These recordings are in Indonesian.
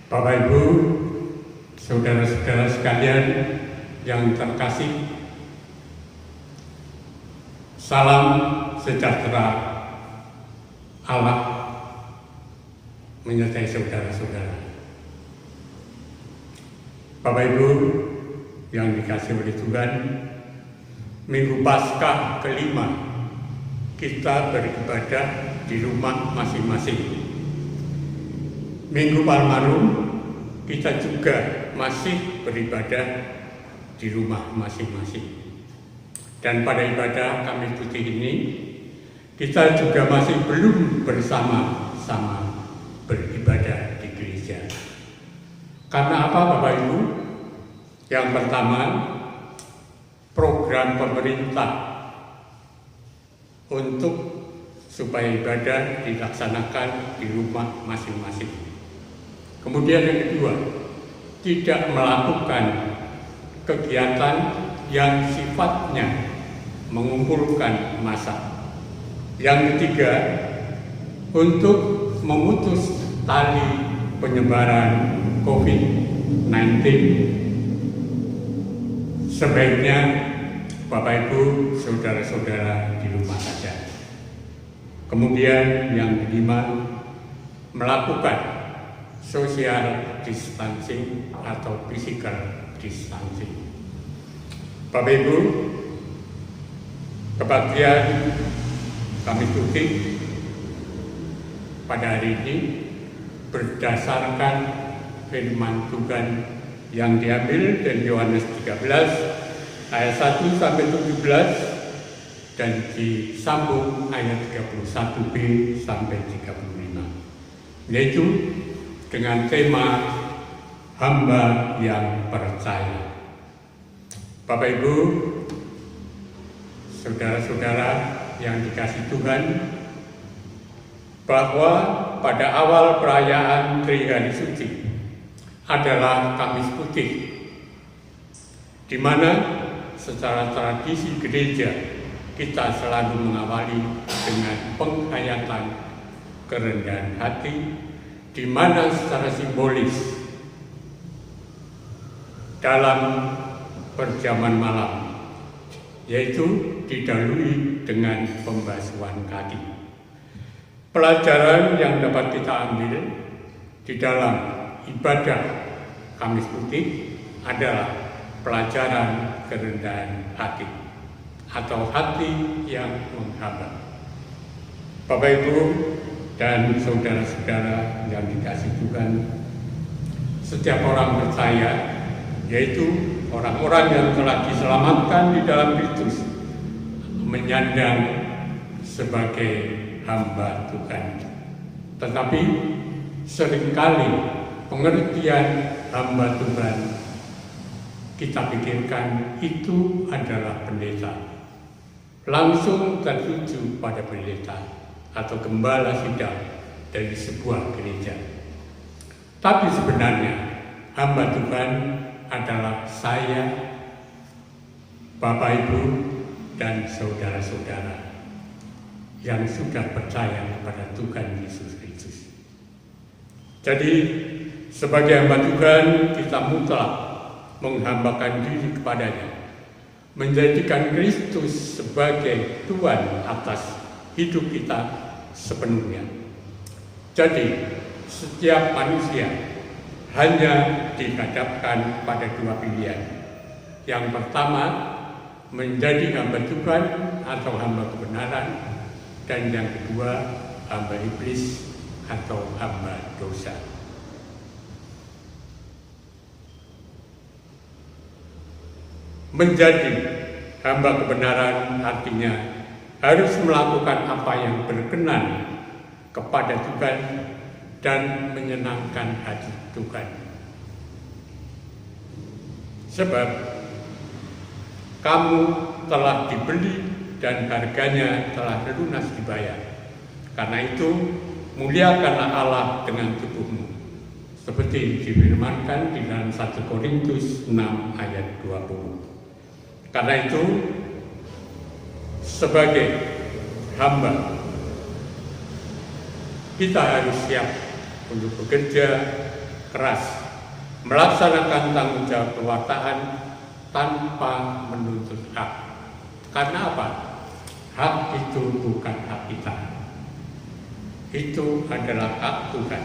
Bapak Ibu, saudara-saudara sekalian yang terkasih, salam sejahtera Allah menyertai saudara-saudara. Bapak Ibu yang dikasihi oleh Tuhan, Minggu Paskah kelima kita beribadah di rumah masing-masing. Minggu Palmarum kita juga masih beribadah di rumah masing-masing. Dan pada ibadah Kamis Putih ini kita juga masih belum bersama-sama beribadah di gereja. Karena apa Bapak Ibu? Yang pertama, program pemerintah untuk supaya ibadah dilaksanakan di rumah masing-masing. Kemudian yang kedua, tidak melakukan kegiatan yang sifatnya mengumpulkan massa. Yang ketiga, untuk memutus tali penyebaran COVID-19, sebaiknya Bapak Ibu, saudara-saudara di rumah saja. Kemudian yang kelima, melakukan social distancing atau physical distancing. Bapak Ibu, kebaktian Kamis Putih pada hari ini berdasarkan firman Tuhan yang diambil dari Yohanes 13 ayat 1 sampai 17 dan disambung ayat 31b sampai 35, yaitu dengan tema hamba yang percaya. Bapak Ibu, saudara-saudara yang dikasihi Tuhan, bahwa pada awal perayaan Trihari Suci adalah Kamis Putih, di mana secara tradisi gereja kita selalu mengawali dengan penghayatan kerendahan hati, di mana secara simbolis dalam perjamuan malam, yaitu didahului dengan pembasuhan kaki. Pelajaran yang dapat kita ambil di dalam ibadah Kamis Putih adalah pelajaran kerendahan hati atau hati yang menghamba. Bapak Ibu dan saudara-saudara yang dikasihi Tuhan, setiap orang percaya, yaitu orang-orang yang telah diselamatkan di dalam Kristus, menyandang sebagai hamba Tuhan. Tetapi seringkali pengertian hamba Tuhan kita pikirkan itu adalah pendeta, langsung tertuju pada pendeta atau gembala sidang dari sebuah gereja. Tapi sebenarnya hamba Tuhan adalah saya, Bapak Ibu, dan saudara-saudara yang sudah percaya kepada Tuhan Yesus Kristus. Jadi sebagai hamba Tuhan, kita mutlak menghambakan diri kepadanya, menjadikan Kristus sebagai Tuhan atas hidup kita sepenuhnya. Jadi setiap manusia hanya dihadapkan pada dua pilihan. Yang pertama, menjadi hamba Tuhan atau hamba kebenaran, dan yang kedua, hamba iblis atau hamba dosa. Menjadi hamba kebenaran artinya harus melakukan apa yang berkenan kepada Tuhan dan menyenangkan hati Tuhan. Sebab kamu telah dibeli dan harganya telah lunas dibayar. Karena itu, muliakanlah Allah dengan tubuhmu, seperti difirmankan di dalam 1 Korintus 6 ayat 20. Karena itu, sebagai hamba, kita harus siap untuk bekerja keras melaksanakan tanggung jawab kewartaan tanpa menuntut hak. Karena apa? Hak itu bukan hak kita. Itu adalah hak Tuhan.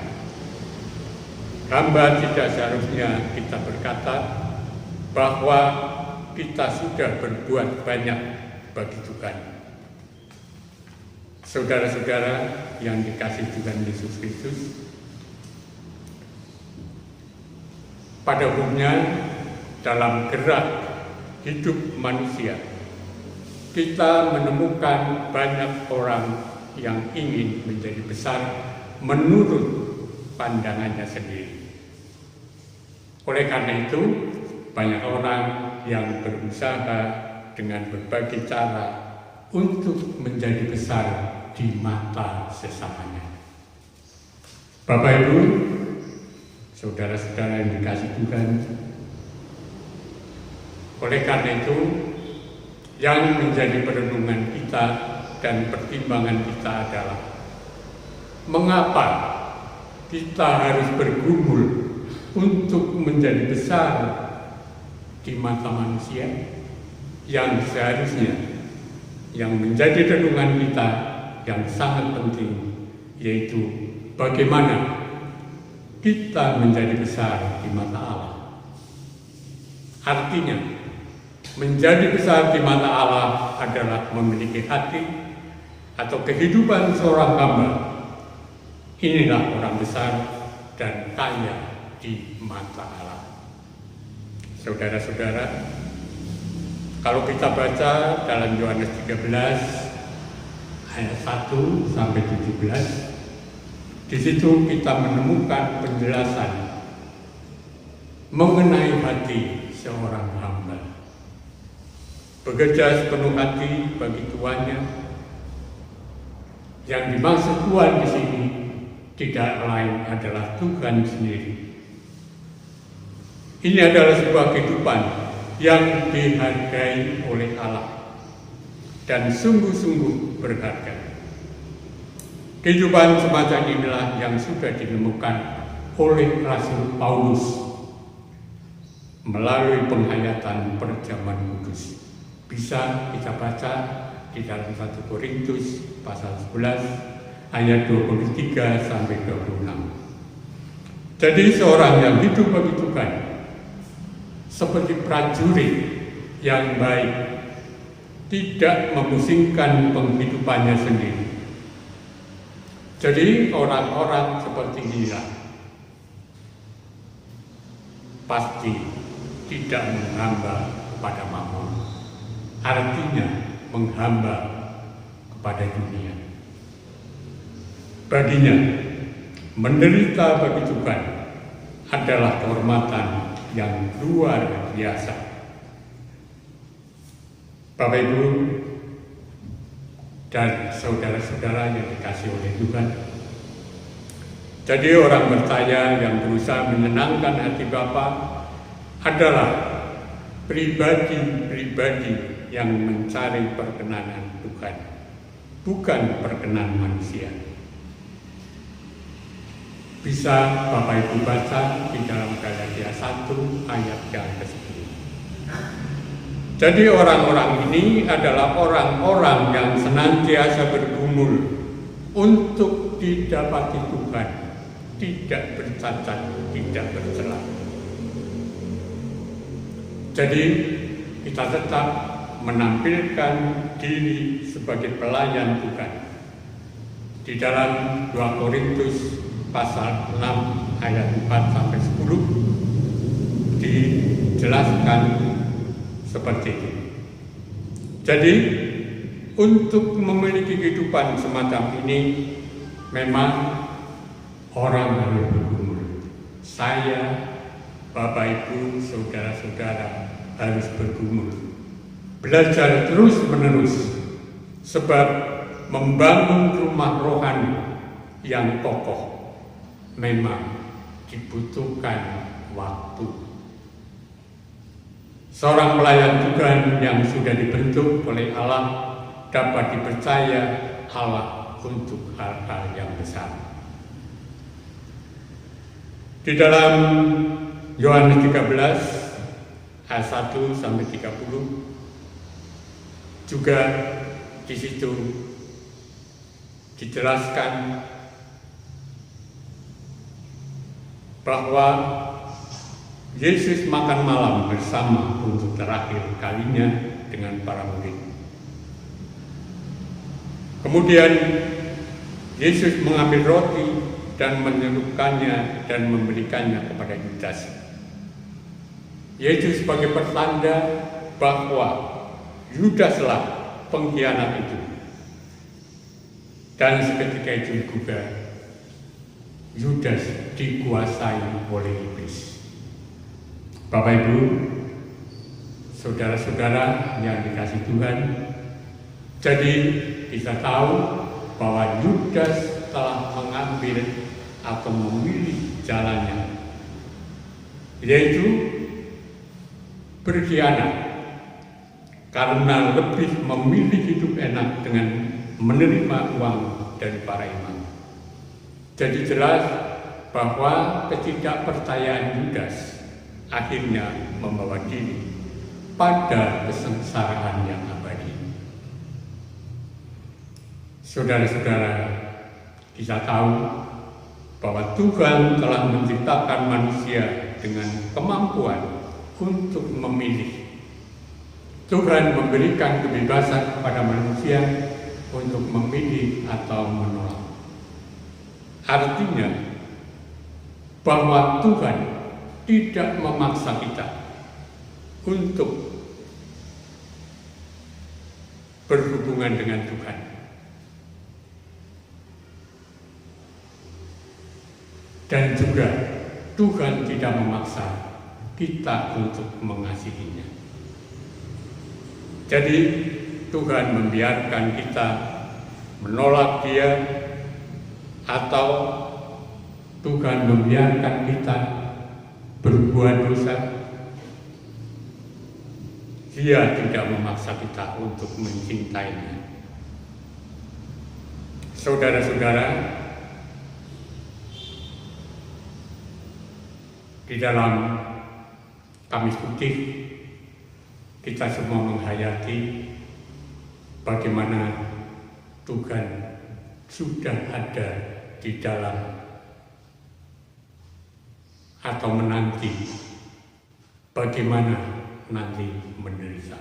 Hamba tidak seharusnya kita berkata bahwa kita sudah berbuat banyak bagi Tuhan. Saudara-saudara yang dikasihi Tuhan Yesus Kristus, pada umumnya dalam gerak hidup manusia, kita menemukan banyak orang yang ingin menjadi besar menurut pandangannya sendiri. Oleh karena itu, banyak orang yang berusaha dengan berbagai cara untuk menjadi besar di mata sesamanya. Bapak Ibu, saudara-saudara yang dikasihi Tuhan, oleh karena itu, yang menjadi perenungan kita dan pertimbangan kita adalah mengapa kita harus bergumul untuk menjadi besar di mata manusia, yang seharusnya yang menjadi renungan kita yang sangat penting, yaitu bagaimana kita menjadi besar di mata Allah. Artinya, menjadi besar di mata Allah adalah memiliki hati atau kehidupan seorang hamba. Inilah orang besar dan kaya di mata Allah. Saudara-saudara, kalau kita baca dalam Yohanes 13 ayat 1 sampai 17, di situ kita menemukan penjelasan mengenai hati seorang hamba. Bekerja sepenuh hati bagi tuannya. Yang dimaksud Tuhan di sini tidak lain adalah Tuhan sendiri. Ini adalah sebuah kehidupan yang dihargai oleh Allah dan sungguh-sungguh berharga. Kehidupan semacam inilah yang sudah dinemukan oleh Rasul Paulus melalui penghayatan perjamuan kudus. Bisa kita baca di dalam 1 Korintus pasal 11 ayat 23 sampai 26. Jadi seorang yang hidup bagi Tuhan seperti prajurit yang baik, tidak memusingkan penghidupannya sendiri. Jadi orang-orang seperti inilah pasti tidak menghamba kepada mamon, artinya menghamba kepada dunia. Baginya, menderita bagi Tuhan adalah kehormatan yang luar biasa. Bapak Ibu dan saudara-saudara yang dikasihi oleh Tuhan, jadi orang percaya yang berusaha menyenangkan hati Bapa adalah pribadi-pribadi yang mencari perkenanan Tuhan, bukan perkenan manusia. Bisa Bapak Ibu baca di dalam Galatia 1 ayat yang ke-10. Jadi orang-orang ini adalah orang-orang yang senantiasa bergumul untuk didapati Tuhan, tidak bercacat, tidak bercela. Jadi kita tetap menampilkan diri sebagai pelayan Tuhan. Di dalam 2 Korintus pasal 6 ayat 4 sampai 10 dijelaskan seperti itu. Jadi untuk memiliki kehidupan semacam ini memang orang harus bergumul. Saya, Bapak Ibu, saudara-saudara harus bergumul. Belajar terus-menerus, sebab membangun rumah rohani yang kokoh memang dibutuhkan waktu. Seorang pelayan Tuhan yang sudah dibentuk oleh Allah dapat dipercaya Allah untuk hal-hal yang besar. Di dalam Yohanes 13 ayat 1 sampai 30 juga di situ dijelaskan bahwa Yesus makan malam bersama untuk terakhir kalinya dengan para murid. Kemudian Yesus mengambil roti dan menyelupkannya dan memberikannya kepada Yudas, yaitu sebagai pertanda bahwa Yudaslah pengkhianat itu. Dan seketika itu juga Yudas dikuasai oleh iblis. Bapak Ibu, saudara-saudara yang dikasihi Tuhan, jadi kita tahu bahwa Yudas telah mengambil atau memilih jalannya, yaitu berkhianat, karena lebih memilih hidup enak dengan menerima uang dari para imam. Jadi jelas bahwa ketidakpercayaan Yudas akhirnya membawa diri pada kesengsaraan yang abadi. Saudara-saudara, kita tahu bahwa Tuhan telah menciptakan manusia dengan kemampuan untuk memilih. Tuhan memberikan kebebasan kepada manusia untuk memilih atau menolak. Artinya bahwa Tuhan tidak memaksa kita untuk berhubungan dengan Tuhan. Dan juga Tuhan tidak memaksa kita untuk mengasihinya. Jadi Tuhan membiarkan kita menolak Dia, atau Tuhan membiarkan kita berbuat dosa. Dia tidak memaksa kita untuk mencintainya. Saudara-saudara, di dalam Kamis Putih kita semua menghayati bagaimana Tuhan sudah ada di dalam atau menanti bagaimana nanti menderita.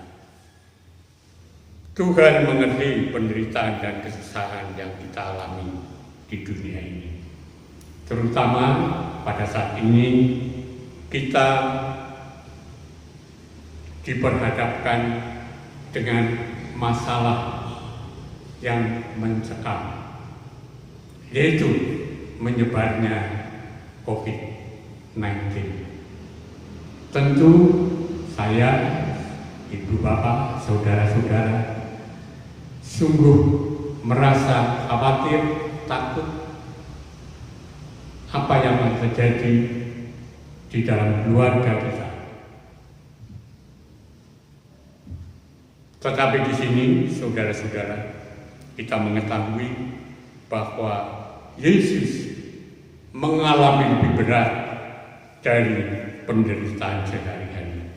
Tuhan mengerti penderitaan dan kesusahan yang kita alami di dunia ini. Terutama pada saat ini kita diperhadapkan dengan masalah yang mencekam, yaitu menyebarnya COVID-19. Tentu saya, ibu bapak, saudara-saudara sungguh merasa khawatir, takut apa yang akan terjadi di dalam keluarga kita. Tetapi di sini, saudara-saudara, kita mengetahui bahwa Yesus mengalami lebih berat dari penderitaan sehari-hari.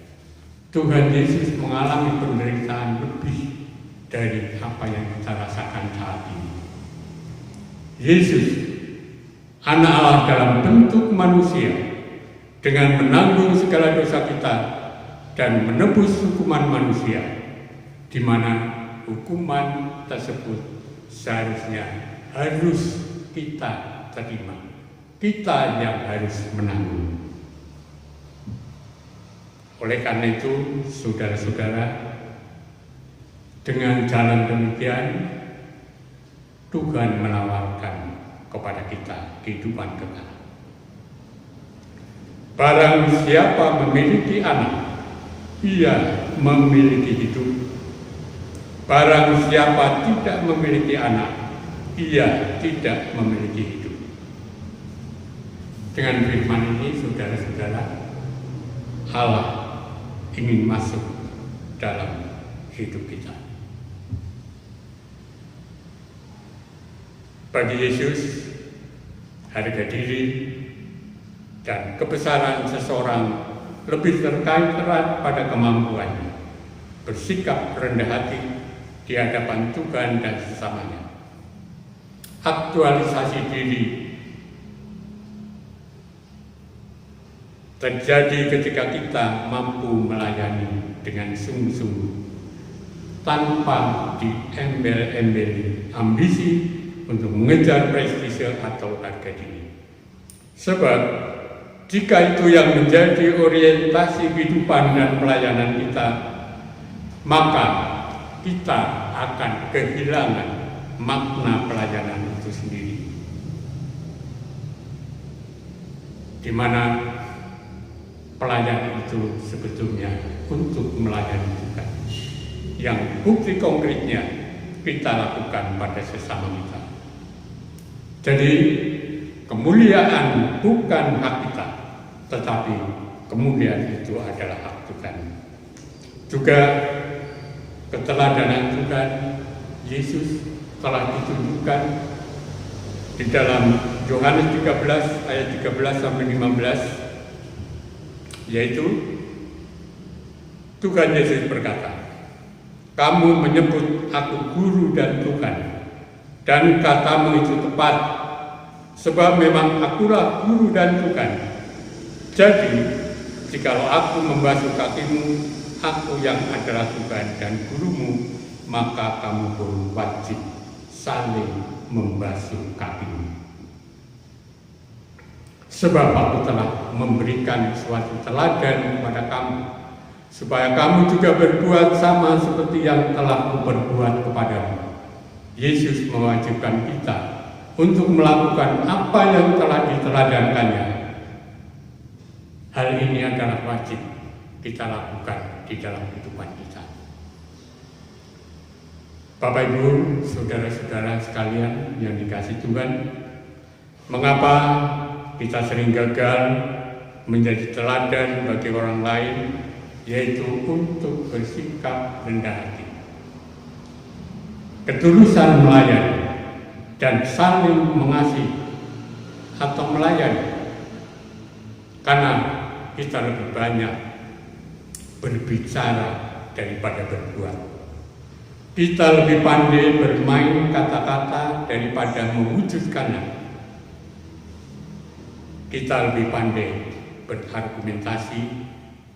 Tuhan Yesus mengalami penderitaan lebih dari apa yang kita rasakan saat ini. Yesus, Anak Allah dalam bentuk manusia, dengan menanggung segala dosa kita dan menebus hukuman manusia, di mana hukuman tersebut seharusnya harus kita terima. Kita yang harus menanggung. Oleh karena itu, saudara-saudara, dengan jalan demikian, Tuhan menawarkan kepada kita kehidupan kekal. Barang siapa memiliki anak, ia memiliki hidup. Barang siapa tidak memiliki anak, ia tidak memiliki hidup. Dengan firman ini, saudara-saudara, Allah ingin masuk dalam hidup kita. Bagi Yesus, harga diri dan kebesaran seseorang lebih terkait erat pada kemampuannya bersikap rendah hati di hadapan Tuhan dan sesamanya. Aktualisasi diri terjadi ketika kita mampu melayani dengan sungguh-sungguh tanpa diembel-embeli ambisi untuk mengejar prestise atau harga diri. Sebab jika itu yang menjadi orientasi kehidupan dan pelayanan kita, maka kita akan kehilangan makna pelayanan itu sendiri, di mana pelayanan itu sebetulnya untuk melayani Tuhan, yang bukti konkretnya kita lakukan pada sesama kita. Jadi kemuliaan bukan hak kita, tetapi kemuliaan itu adalah hak Tuhan. Juga keteladanan Tuhan Yesus telah ditunjukkan di dalam Yohanes 13 ayat 13 sampai 15, yaitu Tuhan Yesus berkata, "Kamu menyebut aku guru dan Tuhan, dan katamu itu tepat, sebab memang akulah guru dan Tuhan. Jadi, jikalau aku membasuh kakimu, aku yang adalah Tuhan dan gurumu, maka kamu pun wajib saling membasuh kakimu. Sebab aku telah memberikan suatu teladan kepada kamu, supaya kamu juga berbuat sama seperti yang telah kuperbuat kepadamu." Yesus mewajibkan kita untuk melakukan apa yang telah diteladankannya. Hal ini adalah wajib kita lakukan di dalam kehidupan kita. Bapak Ibu, saudara-saudara sekalian yang dikasihi Tuhan, mengapa kita sering gagal menjadi teladan bagi orang lain, yaitu untuk bersikap rendah hati, ketulusan melayani, dan saling mengasihi atau melayani, karena kita lebih banyak berbicara daripada berbuat. Kita lebih pandai bermain kata-kata daripada mewujudkannya. Kita lebih pandai berargumentasi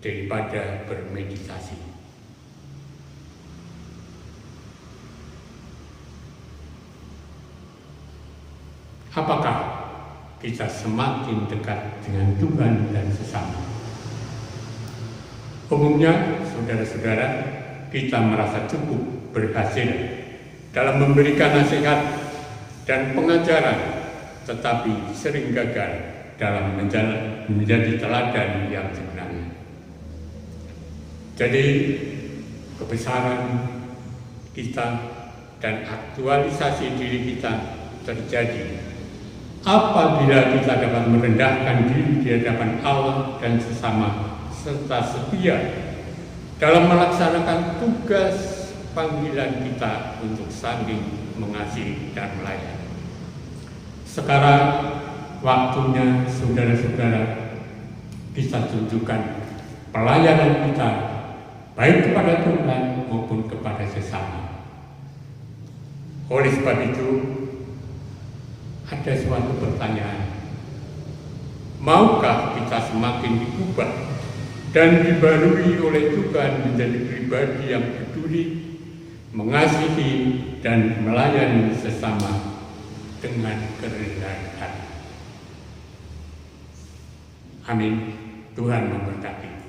daripada bermeditasi. Apakah kita semakin dekat dengan Tuhan dan sesama? Umumnya, saudara-saudara, kita merasa cukup berhasil dalam memberikan nasihat dan pengajaran, tetapi sering gagal dalam menjadi teladan yang sebenarnya. Jadi, kebesaran kita dan aktualisasi diri kita terjadi apabila kita dapat merendahkan diri di hadapan Allah dan sesama, serta setia dalam melaksanakan tugas panggilan kita untuk saling mengasihi dan melayani. Sekarang waktunya saudara-saudara kita tunjukkan pelayanan kita baik kepada Tuhan maupun kepada sesama. Oleh sebab itu, ada suatu pertanyaan. Maukah kita semakin diubah dan dibarui oleh Tuhan menjadi pribadi yang peduli, mengasihi, dan melayani sesama dengan kerendahan hati? Amin. Tuhan memberkati.